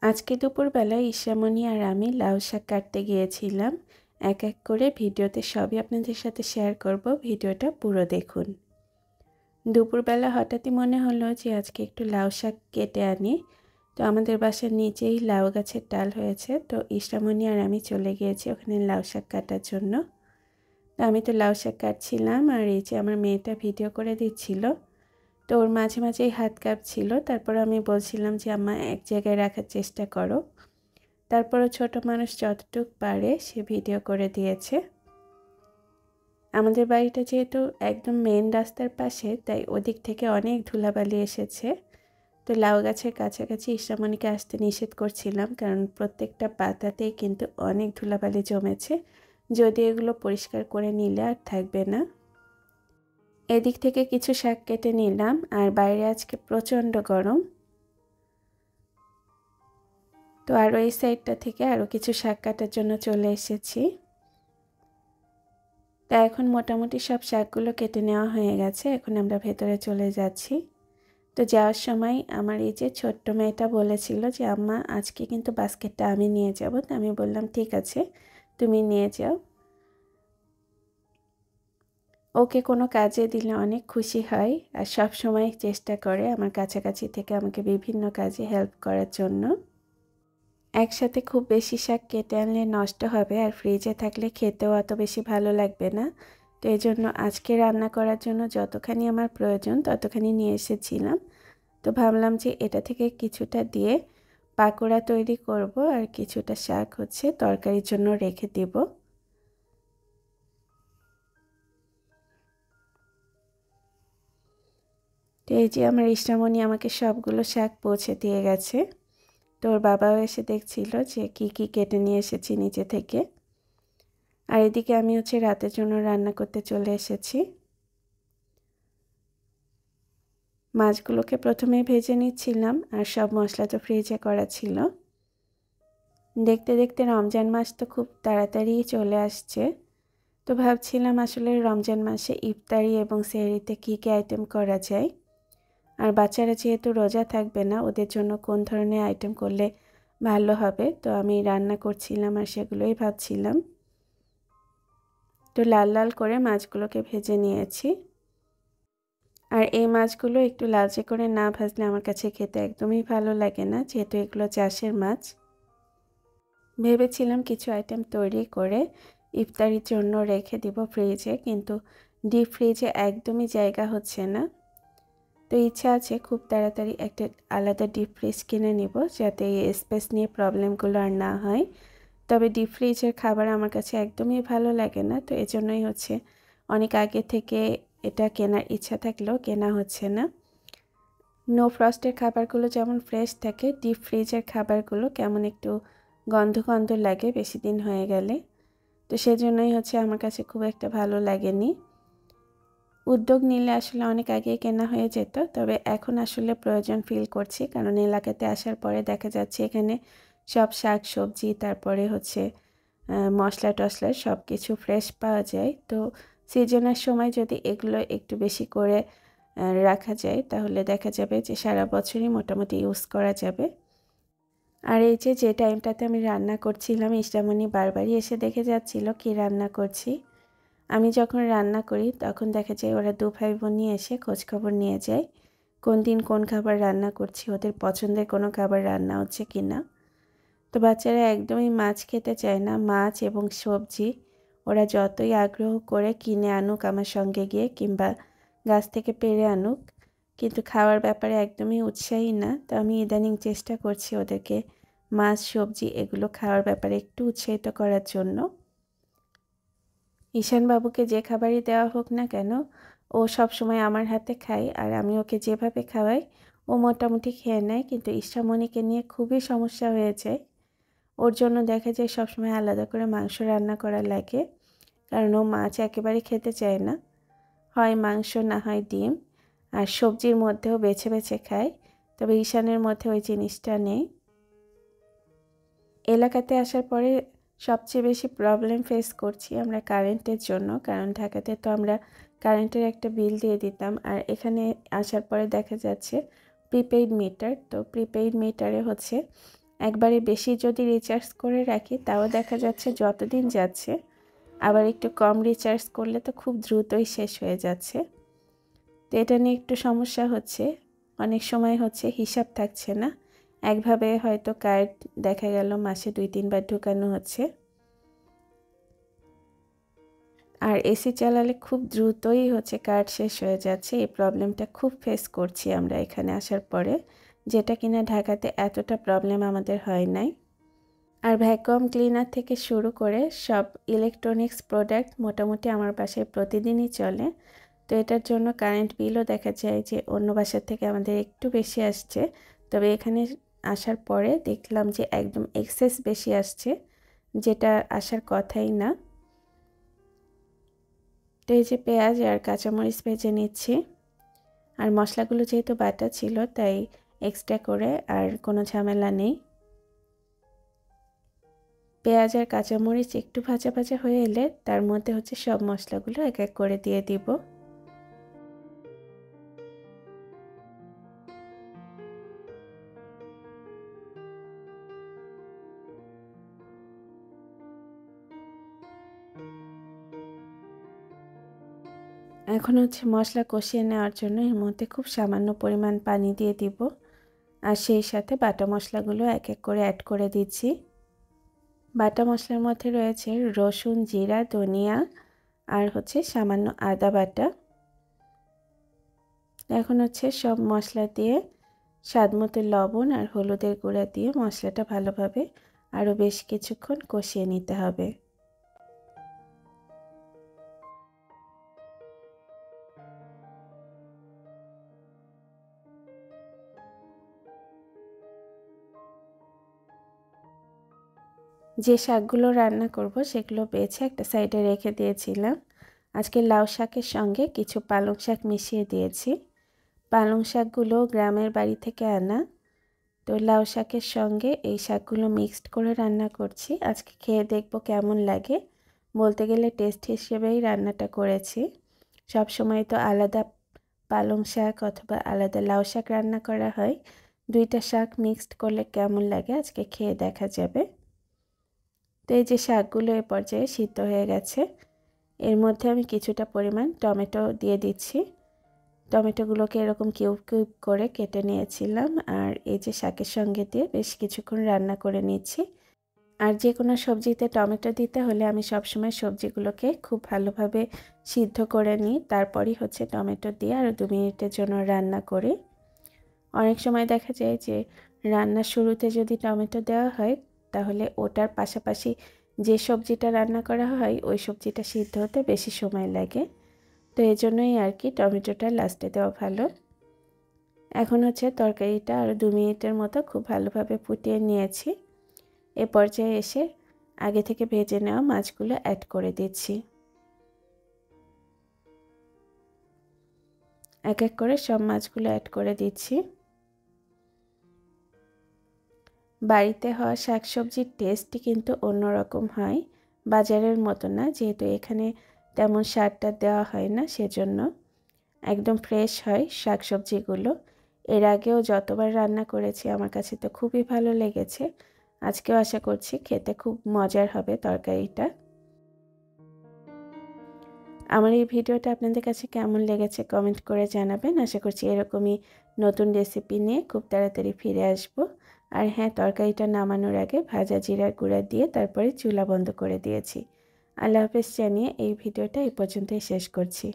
আজকে দুপুরবেলায় ঈশামণি আর আমি লাউ শাক কাটতে গিয়েছিলাম। এক এক করে ভিডিওতে সবই আপনাদের সাথে শেয়ার করব, ভিডিওটা পুরো দেখুন। দুপুরবেলা হঠাৎই মনে হলো যে আজকে একটু লাউ শাক কেটে আনি। তো আমাদের বাসার নিচেই লাউ গাছের ডাল হয়েছে, তো ঈশামণি আর আমি চলে গিয়েছি ওখানে লাউ শাক কাটার জন্য। তো আমি তো লাউ শাক কাটছিলাম আর এই যে আমার মেয়েটা ভিডিও করে দিচ্ছিল। তো ওর মাঝে মাঝেই হাত কাঁপছিল, তারপর আমি বলছিলাম যে আম্মা এক জায়গায় রাখার চেষ্টা করো। তারপরও ছোট মানুষ যতটুকু পারে সে ভিডিও করে দিয়েছে। আমাদের বাড়িটা যেহেতু একদম মেন রাস্তার পাশে, তাই ওদিক থেকে অনেক ধুলাবালি এসেছে। তো লাউ গাছের কাছাকাছি ঈশামণিকে আসতে নিষেধ করছিলাম, কারণ প্রত্যেকটা পাতাতেই কিন্তু অনেক ধুলাবালি জমেছে। যদি এগুলো পরিষ্কার করে নিলে আর থাকবে না। এদিক থেকে কিছু শাক কেটে নিলাম, আর বাইরে আজকে প্রচণ্ড গরম। তো আরও এই সাইডটা থেকে আরও কিছু শাক কাটার জন্য চলে এসেছি। তা এখন মোটামুটি সব শাকগুলো কেটে নেওয়া হয়ে গেছে, এখন আমরা ভেতরে চলে যাচ্ছি। তো যাওয়ার সময় আমার এই যে ছোট্ট মেয়েটা বলেছিল যে আম্মা আজকে কিন্তু বাস্কেটটা আমি নিয়ে যাব। তো আমি বললাম ঠিক আছে, তুমি নিয়ে যাও। ওকে কোনো কাজে দিলে অনেক খুশি হয়, আর সব সময় চেষ্টা করে আমার কাছাকাছি থেকে আমাকে বিভিন্ন কাজে হেল্প করার জন্য। একসাথে খুব বেশি শাক কেটে আনলে নষ্ট হবে, আর ফ্রিজে থাকলে খেতেও অত বেশি ভালো লাগবে না। তো এই জন্য আজকে রান্না করার জন্য যতখানি আমার প্রয়োজন ততখানি নিয়ে এসেছিলাম। তো ভাবলাম যে এটা থেকে কিছুটা দিয়ে পাকোড়া তৈরি করব, আর কিছুটা শাক তরকারির জন্য রেখে দেব। তো এই যে আমার ইষ্টামণি আমাকে সবগুলো শাক পৌঁছে দিয়ে গেছে। তো ওর বাবাও এসে দেখছিল যে কি কি কেটে নিয়ে এসেছি নিচে থেকে। আর এদিকে আমি রাতের জন্য রান্না করতে চলে এসেছি। মাছগুলোকে প্রথমে ভেজে নিচ্ছিলাম, আর সব মশলা তো ফ্রিজে করা ছিল। দেখতে দেখতে রমজান মাস তো খুব তাড়াতাড়ি চলে আসছে। তো ভাবছিলাম আসলে রমজান মাসে ইফতারি এবং সেহরিতে কী কী আইটেম করা যায়, আর বাচ্চারা যেহেতু রোজা থাকবে না, ওদের জন্য কোন ধরনের আইটেম করলে ভালো হবে। তো আমি রান্না করছিলাম আর সেগুলোই ভাবছিলাম। তো লাল লাল করে মাছগুলোকে ভেজে নিয়েছি। আর এই মাছগুলো একটু লালচে করে না ভাজলে আমার কাছে খেতে একদমই ভালো লাগে না, যেহেতু এগুলো চাষের মাছ। ভেবেছিলাম কিছু আইটেম তৈরি করে ইফতারির জন্য রেখে দিব ফ্রিজে, কিন্তু ডিপ ফ্রিজে একদমই জায়গা হচ্ছে না। তো ইচ্ছা আছে খুব তাড়াতাড়ি একটা আলাদা ডিপ ফ্রিজ কিনে নিব, যাতে এই স্পেস নিয়ে প্রবলেমগুলো আর না হয়। তবে ডিপ ফ্রিজের খাবার আমার কাছে একদমই ভালো লাগে না, তো এজন্যই অনেক আগে থেকে এটা কেনার ইচ্ছা থাকলেও কেনা হচ্ছে না। নো ফ্রস্টের খাবারগুলো যেমন ফ্রেশ থাকে, ডিপ ফ্রিজের খাবারগুলো কেমন একটু গন্ধ গন্ধ লাগে বেশি দিন হয়ে গেলে। তো সেজন্যই আমার কাছে খুব একটা ভালো লাগেনি। উদ্যোগ নিলে আসলে অনেক আগেই কেনা হয়ে যেত, তবে এখন আসলে প্রয়োজন ফিল করছি, কারণ এলাকাতে আসার পরে দেখা যাচ্ছে এখানে সব শাক সবজি, তারপরে মশলা টশলা সব কিছু ফ্রেশ পাওয়া যায়। তো সিজনের সময় যদি এগুলো একটু বেশি করে রাখা যায়, তাহলে দেখা যাবে যে সারা বছরই মোটামুটি ইউজ করা যাবে। আর এই যে টাইমটাতে আমি রান্না করছিলাম, ইষ্টামণি বারবারই এসে দেখে যাচ্ছিল কি রান্না করছি। আমি যখন রান্না করি তখন দেখা যায় ওরা দু ভাই বোনই এসে খোঁজখবর নিয়ে যায় কোন দিন কোন খাবার রান্না করছি, ওদের পছন্দের কোনো খাবার রান্না হচ্ছে কি না। তো বাচ্চারা একদমই মাছ খেতে চায় না। মাছ এবং সবজি ওরা যতই আগ্রহ করে কিনে আনুক আমার সঙ্গে গিয়ে, কিংবা গাছ থেকে পেড়ে আনুক, কিন্তু খাওয়ার ব্যাপারে একদমই উৎসাহী না। তো আমি ইদানিং চেষ্টা করছি ওদেরকে মাছ সবজি এগুলো খাওয়ার ব্যাপারে একটু উৎসাহিত করার জন্য। ঈশানবাবুকে যে খাবারই দেওয়া হোক না কেন, ও সবসময় আমার হাতে খায়, আর আমি ওকে যেভাবে খাওয়াই ও মোটামুটি খেয়ে নেয়। কিন্তু ঈশামণিকে নিয়ে খুবই সমস্যা হয়ে যায়। ওর জন্য দেখা যায় সবসময় আলাদা করে মাংস রান্না করা লাগে, কারণ ও মাছ একেবারে খেতে চায় না। হয় মাংস, না হয় ডিম, আর সবজির মধ্যেও বেছে বেছে খায়। তবে ঈশানের মধ্যে ওই জিনিসটা নেই। এলাকাতে আসার পরে সবচেয়ে বেশি প্রবলেম ফেস করছি আমরা কারেন্টের জন্য, কারণ ঢাকাতে তো আমরা কারেন্টের একটা বিল দিয়ে দিতাম, আর এখানে আসার পরে দেখা যাচ্ছে প্রিপেইড মিটার। তো প্রিপেইড মিটারে একবারে বেশি যদি রিচার্জ করে রাখি তাও দেখা যাচ্ছে যতদিন যাচ্ছে, আবার একটু কম রিচার্জ করলে তো খুব দ্রুতই শেষ হয়ে যাচ্ছে। তো এটা নিয়ে একটু সমস্যা হচ্ছে। অনেক সময় হচ্ছে হিসাব থাকছে না, একভাবে হয়তো কার্ড দেখা গেল মাসে 2-3 বার ঢোকানো হচ্ছে। আর এসি চালালে খুব দ্রুতই হচ্ছে কার্ড শেষ হয়ে যাচ্ছে। এই প্রবলেমটা খুব ফেস করছি আমরা এখানে আসার পরে, যেটা কিনা ঢাকাতে এতটা প্রবলেম আমাদের হয় নাই। আর ভ্যাকুয়াম ক্লিনার থেকে শুরু করে সব ইলেকট্রনিক্স প্রোডাক্ট মোটামুটি আমার বাসায় প্রতিদিনই চলে। তো এটার জন্য কারেন্ট বিলও দেখা যায় যে অন্য বাসার থেকে আমাদের একটু বেশি আসছে, তবে এখানে আসার পরে দেখলাম যে একদম এক্সেস বেশি আসছে, যেটা আসার কথাই না। তো এই যে পেঁয়াজ আর কাঁচামরিচ ভেজে নিচ্ছি। আর মশলাগুলো যেহেতু বাটা ছিল তাই এক্সট্রা করে আর কোনো ঝামেলা নেই। পেঁয়াজ আর কাঁচামরিচ একটু ভাজা ভাজা হয়ে এলে তার মধ্যে হচ্ছে সব মশলাগুলো এক এক করে দিয়ে দিব। এখন হচ্ছে মশলা কষিয়ে নেওয়ার জন্য এর মধ্যে খুব সামান্য পরিমাণ পানি দিয়ে দিব, আর সেই সাথে বাটা মশলাগুলো এক এক করে অ্যাড করে দিচ্ছি। বাটা মশলার মধ্যে রয়েছে রসুন, জিরা, ধনিয়া আর হচ্ছে সামান্য আদা বাটা। এখন হচ্ছে সব মশলা দিয়ে স্বাদমতো লবণ আর হলুদের গুঁড়া দিয়ে মশলাটা ভালোভাবে আরও বেশ কিছুক্ষণ কষিয়ে নিতে হবে। যে শাকগুলো রান্না করব সেগুলো বেছে একটা সাইডে রেখে দিয়েছিলাম। আজকে লাউ শাকের সঙ্গে কিছু পালং শাক মিশিয়ে দিয়েছি। পালং শাকগুলো গ্রামের বাড়ি থেকে আনা। তো লাউ শাকের সঙ্গে এই শাকগুলো মিক্সড করে রান্না করছি। আজকে খেয়ে দেখব কেমন লাগে। বলতে গেলে টেস্ট হিসেবেই রান্নাটা করেছি। সব সময় তো আলাদা পালং শাক অথবা আলাদা লাউ শাক রান্না করা হয়। দুইটা শাক মিক্সড করলে কেমন লাগে আজকে খেয়ে দেখা যাবে। তো এই যে শাকগুলো এ পর্যায়ে সিদ্ধ হয়ে গেছে, এর মধ্যে আমি কিছুটা পরিমাণ টমেটো দিয়ে দিচ্ছি। টমেটোগুলোকে এরকম কিউব কিউব করে কেটে নিয়েছিলাম, আর এই যে শাকের সঙ্গে দিয়ে বেশ কিছুক্ষণ রান্না করে নিচ্ছি। আর যে কোনো সবজিতে টমেটো দিতে হলে আমি সবসময় সবজিগুলোকে খুব ভালোভাবে সিদ্ধ করে নিই, তারপরই হচ্ছে টমেটো দিয়ে আরও 2 মিনিটের জন্য রান্না করি। অনেক সময় দেখা যায় যে রান্নার শুরুতে যদি টমেটো দেওয়া হয় তাহলে ওটার পাশাপাশি যে সবজিটা রান্না করা হয় ওই সবজিটা সিদ্ধ হতে বেশি সময় লাগে। তো এই জন্যই আর কি টমেটোটা লাস্টে দেওয়া ভালো। এখন হচ্ছে তরকারিটা আরও 2 মিনিটের মতো খুব ভালোভাবে ফুটিয়ে নিয়েছি। এ পর্যায়ে এসে আগে থেকে ভেজে নেওয়া মাছগুলো অ্যাড করে দিচ্ছি। এক এক করে সব মাছগুলো অ্যাড করে দিচ্ছি। বাড়িতে হওয়া শাকসবজির টেস্টই কিন্তু অন্যরকম হয়, বাজারের মতো না। যেহেতু এখানে তেমন সারটা দেওয়া হয় না, সেজন্য একদম ফ্রেশ হয় শাকসবজিগুলো। এর আগেও যতবার রান্না করেছি আমার কাছে তো খুবই ভালো লেগেছে। আজকেও আশা করছি খেতে খুব মজার হবে তরকারিটা। আমার এই ভিডিওটা আপনাদের কাছে কেমন লেগেছে কমেন্ট করে জানাবেন। আশা করছি এরকমই নতুন রেসিপি নিয়ে খুব তাড়াতাড়ি ফিরে আসব। আর হ্যাঁ, তরকারিটা নামানোর আগে ভাজা জিরার গুঁড়া দিয়ে তারপরে চুলা বন্ধ করে দিয়েছি। আল্লাহ হাফেজ জানিয়ে এই ভিডিওটা এই পর্যন্তই শেষ করছি।